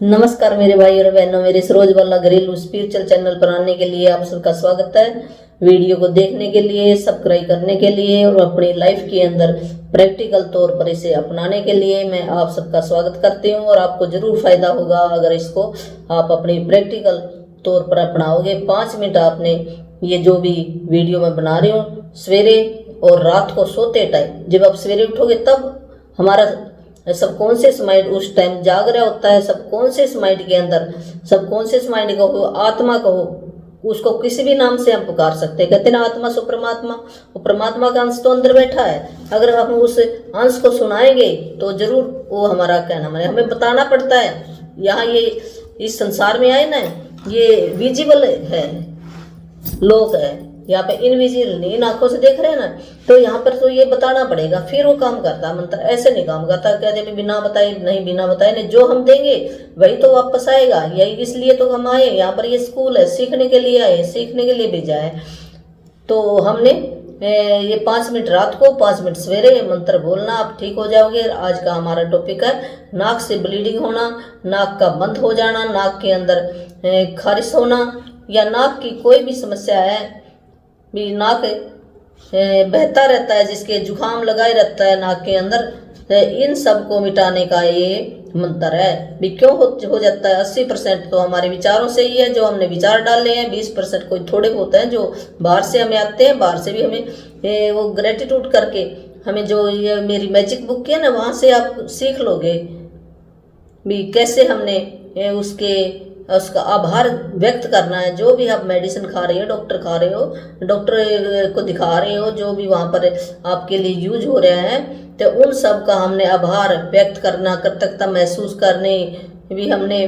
नमस्कार मेरे भाई और बहनों, मेरे सरोज वाला घरेलू स्पिरिचुअल चैनल पर आने के लिए आप सबका स्वागत है। वीडियो को देखने के लिए, सब्सक्राइब करने के लिए और अपनी लाइफ के अंदर प्रैक्टिकल तौर पर इसे अपनाने के लिए मैं आप सबका स्वागत करती हूँ। और आपको जरूर फायदा होगा अगर इसको आप अपनी प्रैक्टिकल तौर पर अपनाओगे। 5 मिनट आपने ये जो भी वीडियो मैं बना रही हूँ, सवेरे और रात को सोते टाइम, जब आप सवेरे उठोगे तब हमारा सबकॉन्शियस माइंड उस टाइम जाग रहा होता है। सबकॉन्शियस माइंड के अंदर, सबकॉन्शियस माइंड कहो, आत्मा कहो, उसको किसी भी नाम से हम पुकार सकते हैं। कहते ना आत्मा सो परमात्मा, वो परमात्मा का अंश तो अंदर बैठा है। अगर हम उस अंश को सुनाएंगे तो जरूर वो हमारा कहना माने, हमें बताना पड़ता है। यहाँ ये इस संसार में आए ना, ये विजिबल है, लोक है, यहाँ पे इनविजिबल नहीं, इन आंखों से देख रहे हैं ना, तो यहाँ पर तो ये बताना पड़ेगा, फिर वो काम करता है। मंत्र ऐसे नहीं काम करता, कहते बिना बताए नहीं, बिना बताए नहीं, जो हम देंगे वही तो वापस आएगा। यही इसलिए तो हम आए यहाँ पर, ये स्कूल है, सीखने के लिए आए, सीखने के लिए भेजा है। तो हमने ये 5 मिनट रात को, 5 मिनट सवेरे मंत्र बोलना, आप ठीक हो जाओगे। आज का हमारा टॉपिक है नाक से ब्लीडिंग होना, नाक का बंद हो जाना, नाक के अंदर खारिश होना, या नाक की कोई भी समस्या है, भी नाक बहता रहता है, जिसके जुकाम लगाए रहता है नाक के अंदर, इन सब को मिटाने का ये मंत्र है। भी क्यों हो जाता है? 80% तो हमारे विचारों से ही है, जो हमने विचार डाले हैं। 20% कोई थोड़े बहुत हैं जो बाहर से हमें आते हैं। बाहर से भी हमें वो ग्रेटिट्यूड करके, हमें जो ये मेरी मैजिक बुक है ना, वहाँ से आप सीख लोगे भी कैसे हमने उसका आभार व्यक्त करना है। जो भी आप मेडिसिन खा रहे हो, डॉक्टर खा रहे हो, डॉक्टर को दिखा रहे हो, जो भी वहाँ पर आपके लिए यूज हो रहा है, तो उन सब का हमने आभार व्यक्त करना, कृतज्ञता महसूस करनी भी, हमने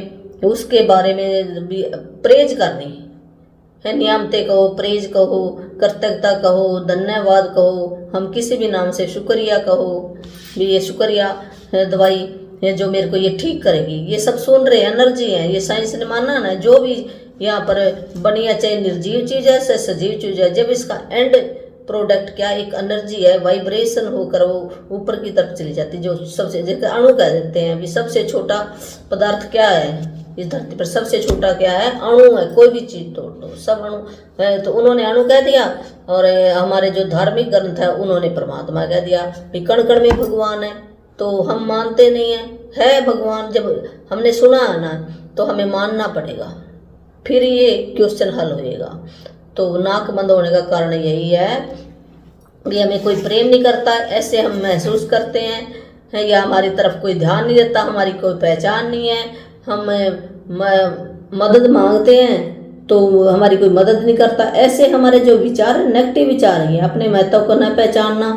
उसके बारे में भी प्रेज करनी है। नियामते कहो, प्रेज कहो, कृतज्ञता कहो, धन्यवाद कहो, हम किसी भी नाम से शुक्रिया कहो भी। ये शुक्रिया दवाई है जो मेरे को ये ठीक करेगी। ये सब सुन रहे एनर्जी है, ये साइंस ने माना ना, जो भी यहाँ पर बनिया चाहे निर्जीव चीज है चाहे सजीव चीज है, जब इसका एंड प्रोडक्ट क्या एक एनर्जी है, वाइब्रेशन होकर वो ऊपर की तरफ चली जाती है। जो सबसे, जैसे अणु कह देते हैं, अभी सबसे छोटा पदार्थ क्या है इस धरती पर? सबसे छोटा क्या है? अणु है। कोई भी चीज तोड़ दो, सब अणु है। तो उन्होंने अणु कह दिया, और हमारे जो धार्मिक ग्रंथ है उन्होंने परमात्मा कह दिया। कण कण में भगवान है, तो हम मानते नहीं है भगवान। जब हमने सुना है ना, तो हमें मानना पड़ेगा, फिर ये क्वेश्चन हल होएगा। तो नाक बंद होने का कारण यही है कि हमें कोई प्रेम नहीं करता, ऐसे हम महसूस करते हैं, या हमारी तरफ कोई ध्यान नहीं देता, हमारी कोई पहचान नहीं है। हम मदद मांगते हैं तो हमारी कोई मदद नहीं करता। ऐसे हमारे जो विचार, नेगेटिव विचार हैं, अपने महत्व को न पहचानना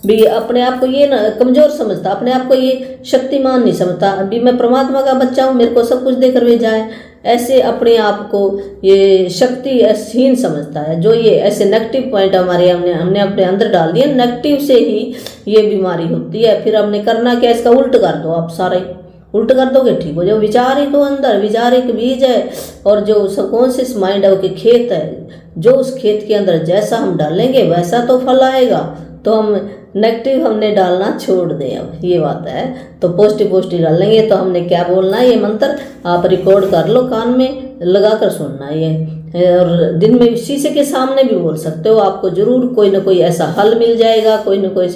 भी, अपने आप को ये ना कमजोर समझता, अपने आप को ये शक्तिमान नहीं समझता। अभी मैं परमात्मा का बच्चा हूँ, मेरे को सब कुछ देकर भेजा है, ऐसे अपने आप को ये शक्तिहीन समझता है। जो ये ऐसे नेगेटिव पॉइंट हमारे हमने अपने अंदर डाल दिए, नेगेटिव से ही ये बीमारी होती है। फिर हमने करना क्या? इसका उल्ट कर दो, आप सारे उल्ट कर दोगे, ठीक हो। जो विचार ही तो अंदर, विचार एक बीज है, और जो सबकॉन्शियस माइंड है वो खेत है। जो उस खेत के अंदर जैसा हम डालेंगे वैसा तो फल आएगा। तो हम नेगेटिव हमने डालना छोड़ दें, अब ये बात है। तो पॉजिटिव डालेंगे। तो हमने क्या बोलना है? ये मंत्र आप रिकॉर्ड कर लो, कान में लगा कर सुनना है ये, और दिन में शीशे के सामने भी बोल सकते हो। आपको जरूर कोई ना कोई ऐसा हल मिल जाएगा, कोई ना कोई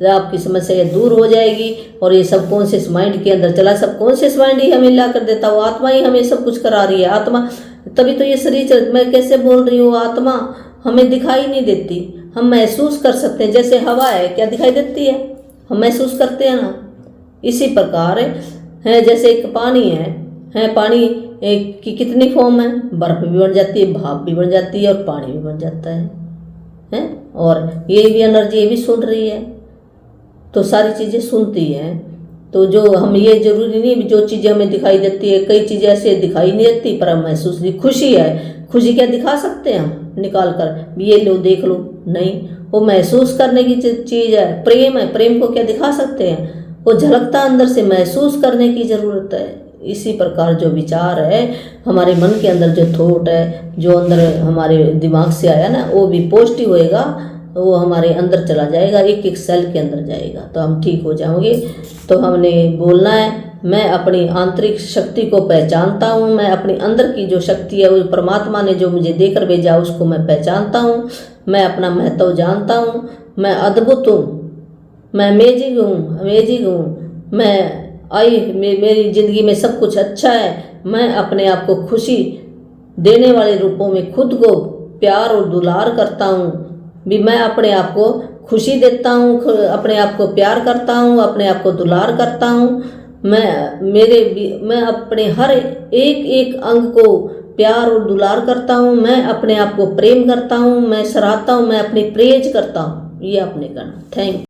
आपकी समस्या दूर हो जाएगी। और ये सबकॉन्शियस माइंड के अंदर चला, सबकॉन्शियस माइंड ही हमें ला कर देता, वो आत्मा ही हमें सब कुछ करा रही है। आत्मा, तभी तो ये शरीर, मैं कैसे बोल रही हूँ, आत्मा हमें दिखाई नहीं देती, हम महसूस कर सकते हैं। जैसे हवा है, क्या दिखाई देती है? हम महसूस करते हैं ना। इसी प्रकार है, जैसे एक पानी है पानी की कितनी फॉर्म है? बर्फ भी बन जाती है, भाप भी बन जाती है, और पानी भी बन जाता है। और ये भी एनर्जी ये भी सुन रही है, तो सारी चीज़ें सुनती हैं। तो जो हम, ये जरूरी नहीं जो चीज़ें हमें दिखाई देती है, कई चीज़ें ऐसे दिखाई नहीं देती पर हम महसूस नहीं। खुशी है, खुशी क्या दिखा सकते हैं हम निकाल कर? ये लो देख लो, नहीं, वो महसूस करने की चीज़ है। प्रेम है, प्रेम को क्या दिखा सकते हैं? वो झलकता अंदर से, महसूस करने की ज़रूरत है। इसी प्रकार जो विचार है हमारे मन के अंदर, जो थॉट है, जो अंदर हमारे दिमाग से आया ना, वो भी पॉजिटिव होएगा। वो हमारे अंदर चला जाएगा, एक एक सेल के अंदर जाएगा, तो हम ठीक हो जाएंगे। तो हमने बोलना है, मैं अपनी आंतरिक शक्ति को पहचानता हूँ, मैं अपनी अंदर की जो शक्ति है वो परमात्मा ने जो मुझे देकर भेजा उसको मैं पहचानता हूँ। मैं अपना महत्व जानता हूँ, मैं अद्भुत हूँ, मैं अमेजिंग हूँ, मेरी ज़िंदगी में सब कुछ अच्छा है। मैं अपने आप को खुशी देने वाले रूपों में खुद को प्यार और दुलार करता हूँ। भी मैं अपने आप को खुशी देता हूँ, अपने आप को प्यार करता हूँ, अपने आप को दुलार करता हूँ। मैं अपने हर एक एक अंग को प्यार और दुलार करता हूँ। मैं अपने आप को प्रेम करता हूँ, मैं सराहता हूँ, मैं अपनी प्रेज करता हूँ। ये आपने करना। थैंक